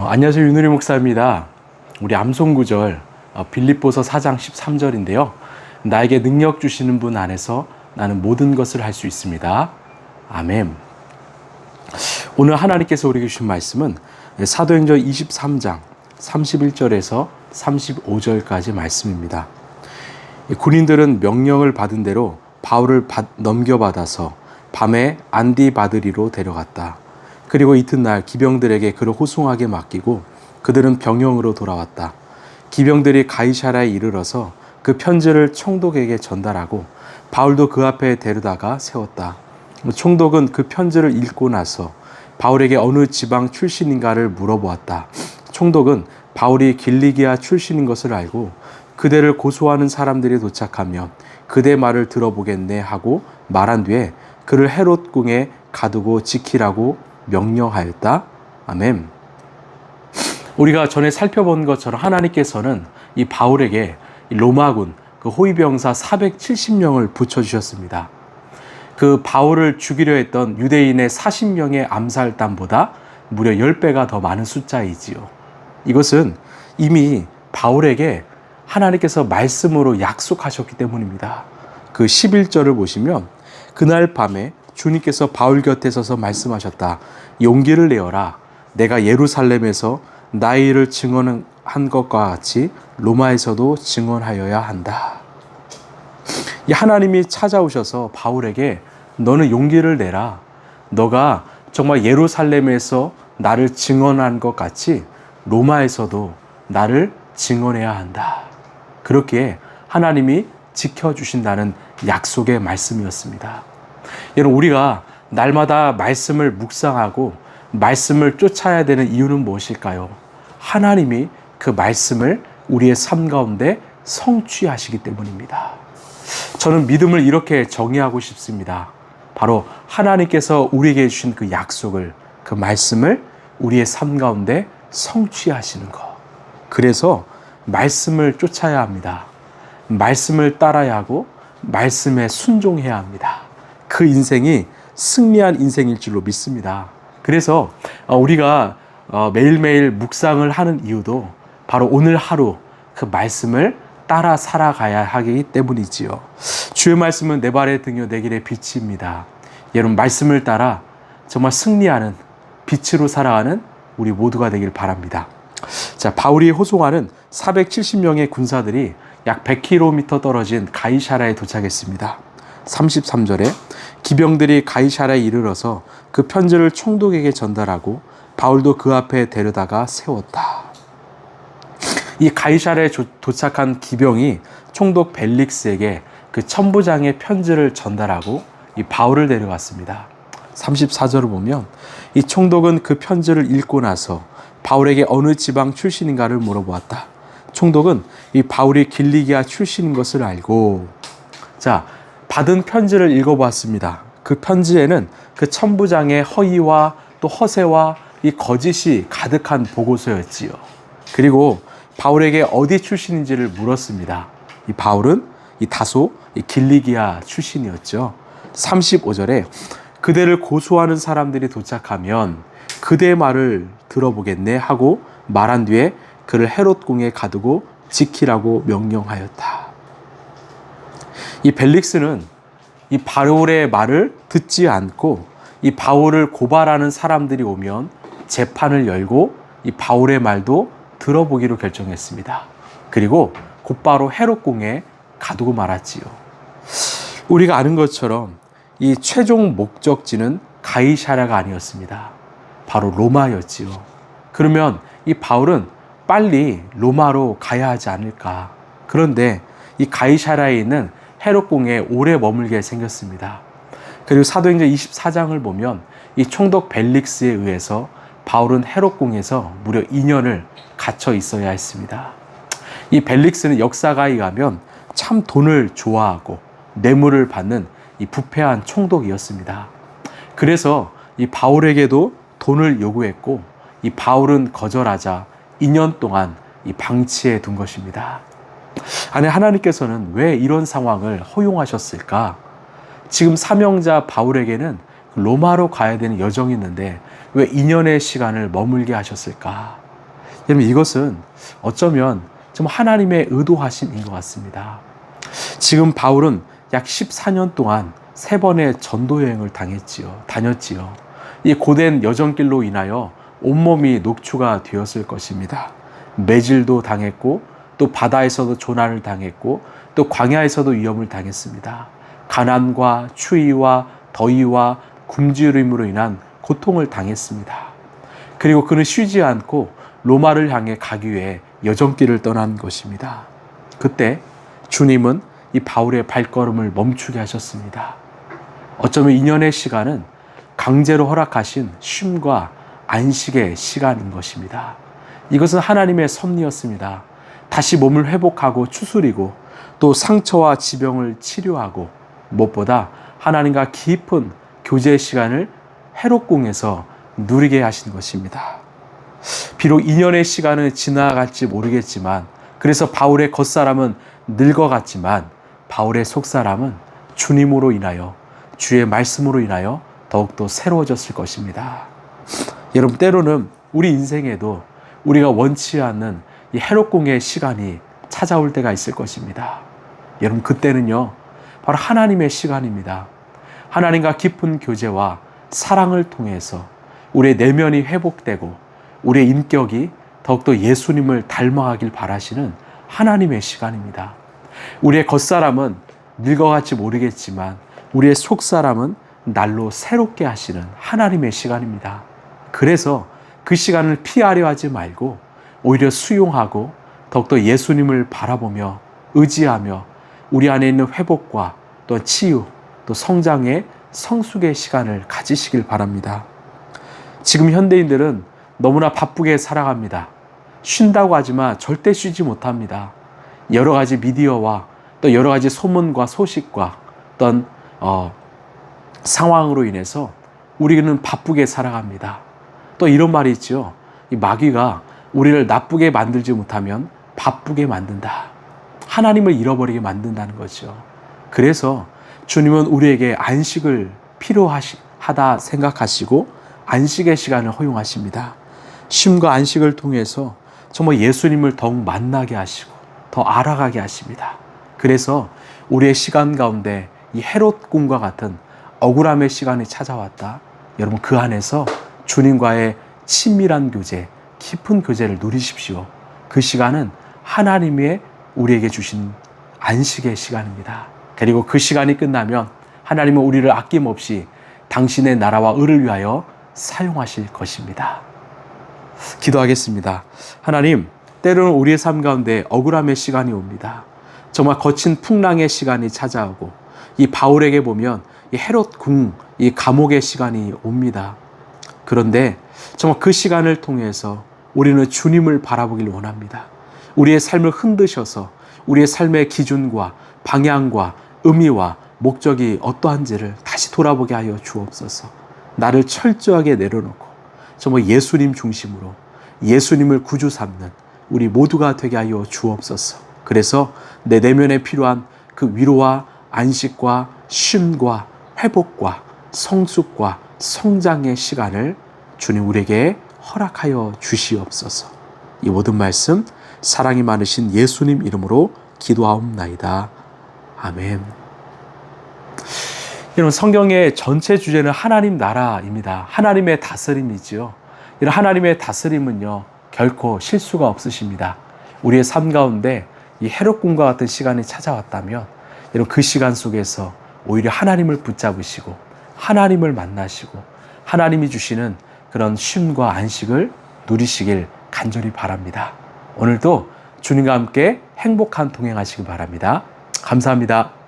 안녕하세요. 윤우리 목사입니다. 우리 암송구절 빌립보서 4장 13절인데요. 나에게 능력 주시는 분 안에서 나는 모든 것을 할 수 있습니다. 아멘. 오늘 하나님께서 우리에게 주신 말씀은 사도행전 23장 31절에서 35절까지 말씀입니다. 군인들은 명령을 받은 대로 바울을 넘겨받아서 밤에 안디바드리로 데려갔다. 그리고 이튿날 기병들에게 그를 호송하게 맡기고 그들은 병영으로 돌아왔다. 기병들이 가이사랴에 이르러서 그 편지를 총독에게 전달하고 바울도 그 앞에 데려다가 세웠다. 총독은 그 편지를 읽고 나서 바울에게 어느 지방 출신인가를 물어보았다. 총독은 바울이 길리기아 출신인 것을 알고 그대를 고소하는 사람들이 도착하면 그대 말을 들어보겠네 하고 말한 뒤에 그를 헤롯 궁에 가두고 지키라고 명령하였다. 아멘. 우리가 전에 살펴본 것처럼 하나님께서는 이 바울에게 로마군 그 호위병사 470명을 붙여주셨습니다. 그 바울을 죽이려 했던 유대인의 40명의 암살단보다 무려 10배가 더 많은 숫자이지요. 이것은 이미 바울에게 하나님께서 말씀으로 약속하셨기 때문입니다. 그 11절을 보시면 그날 밤에 주님께서 바울 곁에 서서 말씀하셨다. 용기를 내어라. 내가 예루살렘에서 나의 일을 증언한 것과 같이 로마에서도 증언하여야 한다. 이 하나님이 찾아오셔서 바울에게 너는 용기를 내라. 너가 정말 예루살렘에서 나를 증언한 것 같이 로마에서도 나를 증언해야 한다. 그렇게 하나님이 지켜주신다는 약속의 말씀이었습니다. 여러분, 우리가 날마다 말씀을 묵상하고 말씀을 쫓아야 되는 이유는 무엇일까요? 하나님이 그 말씀을 우리의 삶 가운데 성취하시기 때문입니다. 저는 믿음을 이렇게 정의하고 싶습니다. 바로 하나님께서 우리에게 주신 그 약속을, 그 말씀을 우리의 삶 가운데 성취하시는 것. 그래서 말씀을 쫓아야 합니다. 말씀을 따라야 하고 말씀에 순종해야 합니다. 그 인생이 승리한 인생일 줄로 믿습니다. 그래서 우리가 매일매일 묵상을 하는 이유도 바로 오늘 하루 그 말씀을 따라 살아가야 하기 때문이지요. 주의 말씀은 내 발의 등이요 내 길의 빛입니다. 여러분, 말씀을 따라 정말 승리하는 빛으로 살아가는 우리 모두가 되길 바랍니다. 자, 바울이 호송하는 470명의 군사들이 약 100km 떨어진 가이사랴에 도착했습니다. 33절에 기병들이 가이사랴에 이르러서 그 편지를 총독에게 전달하고 바울도 그 앞에 데려다가 세웠다. 이 가이사랴에 도착한 기병이 총독 벨릭스에게 그 천부장의 편지를 전달하고 이 바울을 데려갔습니다. 34절을 보면 이 총독은 그 편지를 읽고 나서 바울에게 어느 지방 출신인가를 물어보았다. 총독은 이 바울이 길리기아 출신인 것을 알고, 자, 받은 편지를 읽어보았습니다. 그 편지에는 그 천부장의 허위와 또 허세와 이 거짓이 가득한 보고서였지요. 그리고 바울에게 어디 출신인지를 물었습니다. 이 바울은 다소 길리기아 출신이었죠. 35절에 그대를 고소하는 사람들이 도착하면 그대의 말을 들어보겠네 하고 말한 뒤에 그를 헤롯 궁에 가두고 지키라고 명령하였다. 이 벨릭스는 이 바울의 말을 듣지 않고 이 바울을 고발하는 사람들이 오면 재판을 열고 이 바울의 말도 들어보기로 결정했습니다. 그리고 곧바로 헤롯 궁에 가두고 말았지요. 우리가 아는 것처럼 이 최종 목적지는 가이사랴가 아니었습니다. 바로 로마였지요. 그러면 이 바울은 빨리 로마로 가야 하지 않을까. 그런데 이 가이사랴에 있는 헤롯 궁에 오래 머물게 생겼습니다. 그리고 사도행전 24장을 보면 이 총독 벨릭스에 의해서 바울은 헤롯 궁에서 무려 2년을 갇혀 있어야 했습니다. 이 벨릭스는 역사가에 가면 참 돈을 좋아하고 뇌물을 받는 이 부패한 총독이었습니다. 그래서 이 바울에게도 돈을 요구했고 이 바울은 거절하자 2년 동안 이 방치해 둔 것입니다. 아니, 하나님께서는 왜 이런 상황을 허용하셨을까? 지금 사명자 바울에게는 로마로 가야 되는 여정이 있는데 왜 2년의 시간을 머물게 하셨을까? 여러분, 이것은 어쩌면 좀 하나님의 의도하심인 것 같습니다. 지금 바울은 약 14년 동안 3번의 전도 여행을 다녔지요. 이 고된 여정길로 인하여 온몸이 녹초가 되었을 것입니다. 매질도 당했고, 또 바다에서도 조난을 당했고, 또 광야에서도 위험을 당했습니다. 가난과 추위와 더위와 굶주림으로 인한 고통을 당했습니다. 그리고 그는 쉬지 않고 로마를 향해 가기 위해 여정길을 떠난 것입니다. 그때 주님은 이 바울의 발걸음을 멈추게 하셨습니다. 어쩌면 2년의 시간은 강제로 허락하신 쉼과 안식의 시간인 것입니다. 이것은 하나님의 섭리였습니다. 다시 몸을 회복하고 추스리고 또 상처와 지병을 치료하고 무엇보다 하나님과 깊은 교제의 시간을 헤롯궁에서 누리게 하신 것입니다. 비록 2년의 시간은 지나갈지 모르겠지만, 그래서 바울의 겉사람은 늙어갔지만 바울의 속사람은 주님으로 인하여, 주의 말씀으로 인하여 더욱더 새로워졌을 것입니다. 여러분, 때로는 우리 인생에도 우리가 원치 않는 이 헤롯궁의 시간이 찾아올 때가 있을 것입니다. 여러분, 그때는요, 바로 하나님의 시간입니다. 하나님과 깊은 교제와 사랑을 통해서 우리의 내면이 회복되고 우리의 인격이 더욱더 예수님을 닮아가길 바라시는 하나님의 시간입니다. 우리의 겉사람은 늙어갈지 모르겠지만 우리의 속사람은 날로 새롭게 하시는 하나님의 시간입니다. 그래서 그 시간을 피하려 하지 말고 오히려 수용하고 더욱더 예수님을 바라보며 의지하며 우리 안에 있는 회복과 또 치유, 또 성장의 성숙의 시간을 가지시길 바랍니다. 지금 현대인들은 너무나 바쁘게 살아갑니다. 쉰다고 하지만 절대 쉬지 못합니다. 여러 가지 미디어와 또 여러 가지 소문과 소식과 어떤 상황으로 인해서 우리는 바쁘게 살아갑니다. 또 이런 말이 있죠. 이 마귀가 우리를 나쁘게 만들지 못하면 바쁘게 만든다. 하나님을 잃어버리게 만든다는 거죠. 그래서 주님은 우리에게 안식을 필요하다 생각하시고 안식의 시간을 허용하십니다. 쉼과 안식을 통해서 정말 예수님을 더욱 만나게 하시고 더 알아가게 하십니다. 그래서 우리의 시간 가운데 이 헤롯궁과 같은 억울함의 시간이 찾아왔다. 여러분, 그 안에서 주님과의 친밀한 교제, 깊은 교제를 누리십시오. 그 시간은 하나님의 우리에게 주신 안식의 시간입니다. 그리고 그 시간이 끝나면 하나님은 우리를 아낌없이 당신의 나라와 의를 위하여 사용하실 것입니다. 기도하겠습니다. 하나님, 때로는 우리의 삶 가운데 억울함의 시간이 옵니다. 정말 거친 풍랑의 시간이 찾아오고 이 바울에게 보면 이 헤롯궁, 이 감옥의 시간이 옵니다. 그런데 정말 그 시간을 통해서 우리는 주님을 바라보길 원합니다. 우리의 삶을 흔드셔서 우리의 삶의 기준과 방향과 의미와 목적이 어떠한지를 다시 돌아보게 하여 주옵소서. 나를 철저하게 내려놓고 정말 예수님 중심으로 예수님을 구주 삼는 우리 모두가 되게 하여 주옵소서. 그래서 내 내면에 필요한 그 위로와 안식과 쉼과 회복과 성숙과 성장의 시간을 주님 우리에게 허락하여 주시옵소서. 이 모든 말씀 사랑이 많으신 예수님 이름으로 기도하옵나이다. 아멘. 여러분, 성경의 전체 주제는 하나님 나라입니다. 하나님의 다스림이지요. 이런 하나님의 다스림은요, 결코 실수가 없으십니다. 우리의 삶 가운데 이 헤롯궁과 같은 시간이 찾아왔다면 여러분, 그 시간 속에서 오히려 하나님을 붙잡으시고 하나님을 만나시고 하나님이 주시는 그런 쉼과 안식을 누리시길 간절히 바랍니다. 오늘도 주님과 함께 행복한 동행하시기 바랍니다. 감사합니다.